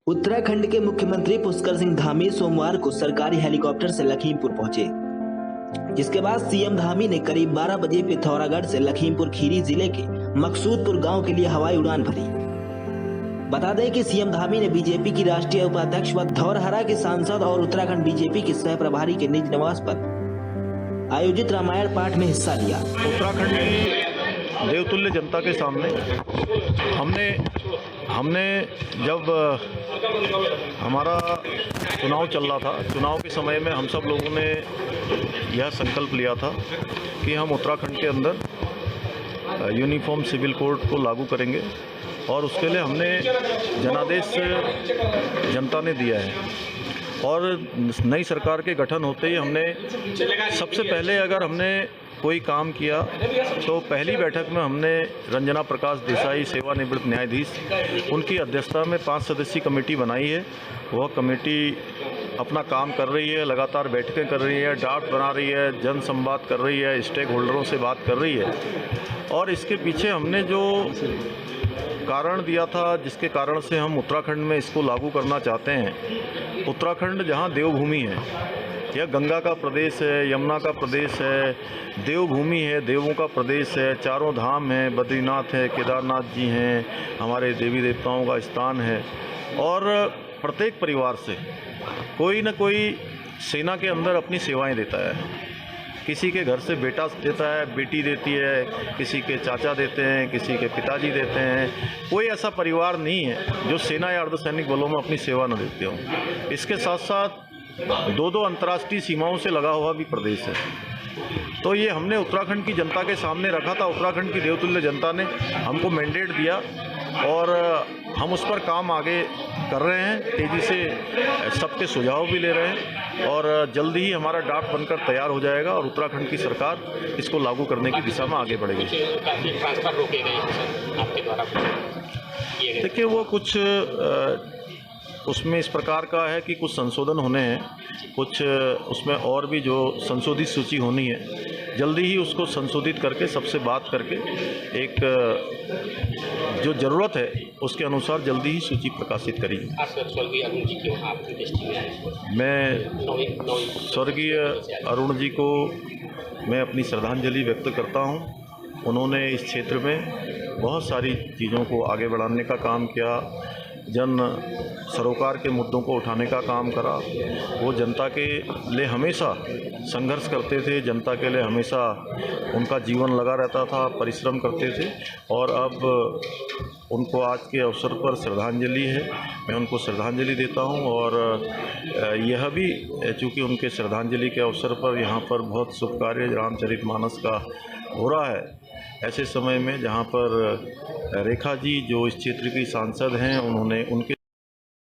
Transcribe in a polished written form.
उत्तराखंड के मुख्यमंत्री पुष्कर सिंह धामी सोमवार को सरकारी हेलीकॉप्टर से लखीमपुर पहुंचे, जिसके बाद सीएम धामी ने करीब 12 बजे पिथौरागढ़ से लखीमपुर खीरी जिले के मकसूदपुर गांव के लिए हवाई उड़ान भरी। बता दें कि सीएम धामी ने बीजेपी की राष्ट्रीय उपाध्यक्ष व धौरहरा के सांसद और उत्तराखंड बीजेपी के सह प्रभारी के निज निवास पर आयोजित रामायण पाठ में हिस्सा लिया। उत्तराखंड की देवतुल्य जनता के सामने हमने जब हमारा चुनाव चल रहा था, चुनाव के समय में हम सब लोगों ने यह संकल्प लिया था कि हम उत्तराखंड के अंदर यूनिफॉर्म सिविल कोड को लागू करेंगे और उसके लिए हमने जनादेश जनता ने दिया है। और नई सरकार के गठन होते ही हमने सबसे पहले अगर हमने कोई काम किया तो पहली बैठक में हमने रंजना प्रकाश देसाई सेवानिवृत्त न्यायाधीश उनकी अध्यक्षता में 5 सदस्यीय कमेटी बनाई है। वह कमेटी अपना काम कर रही है, लगातार बैठकें कर रही है, ड्राफ्ट बना रही है, जन संवाद कर रही है, स्टेक होल्डरों से बात कर रही है। और इसके पीछे हमने जो कारण दिया था, जिसके कारण से हम उत्तराखंड में इसको लागू करना चाहते हैं, उत्तराखंड जहां देवभूमि है, यह गंगा का प्रदेश है, यमुना का प्रदेश है, देवभूमि है, देवों का प्रदेश है, चारों धाम है, बद्रीनाथ है, केदारनाथ जी हैं, हमारे देवी देवताओं का स्थान है। और प्रत्येक परिवार से कोई न कोई सेना के अंदर अपनी सेवाएं देता है। किसी के घर से बेटा देता है, बेटी देती है, किसी के चाचा देते हैं, किसी के पिताजी देते हैं। कोई ऐसा परिवार नहीं है जो सेना या अर्धसैनिक बलों में अपनी सेवा न देते हों। इसके साथ साथ 2 अंतर्राष्ट्रीय सीमाओं से लगा हुआ भी प्रदेश है। तो ये हमने उत्तराखंड की जनता के सामने रखा था। उत्तराखंड की देवतुल्य जनता ने हमको मैंडेट दिया और हम उस पर काम आगे कर रहे हैं, तेज़ी से सबके सुझाव भी ले रहे हैं और जल्द ही हमारा ड्राफ्ट बनकर तैयार हो जाएगा और उत्तराखंड की सरकार इसको लागू करने की दिशा में आगे बढ़ेगी। ट्रांसफर रोके गए हैं सर आपके द्वारा? देखिए, वो कुछ उसमें इस प्रकार का है कि कुछ संशोधन होने हैं, कुछ उसमें और भी जो संशोधित सूची होनी है, जल्दी ही उसको संशोधित करके सबसे बात करके एक जो ज़रूरत है उसके अनुसार जल्दी ही सूची प्रकाशित करेंगे। मैं स्वर्गीय अरुण जी को मैं अपनी श्रद्धांजलि व्यक्त करता हूँ। उन्होंने इस क्षेत्र में बहुत सारी चीज़ों को आगे बढ़ाने का काम किया, जन सरोकार के मुद्दों को उठाने का काम करा। वो जनता के लिए हमेशा संघर्ष करते थे, जनता के लिए हमेशा उनका जीवन लगा रहता था, परिश्रम करते थे। और अब उनको आज के अवसर पर श्रद्धांजलि है, मैं उनको श्रद्धांजलि देता हूं। और यह भी चूँकि उनके श्रद्धांजलि के अवसर पर यहाँ पर बहुत शुभ कार्य रामचरितमानस का हो रहा है, ऐसे समय में जहाँ पर रेखा जी जो इस क्षेत्र की सांसद हैं, उन्होंने उनके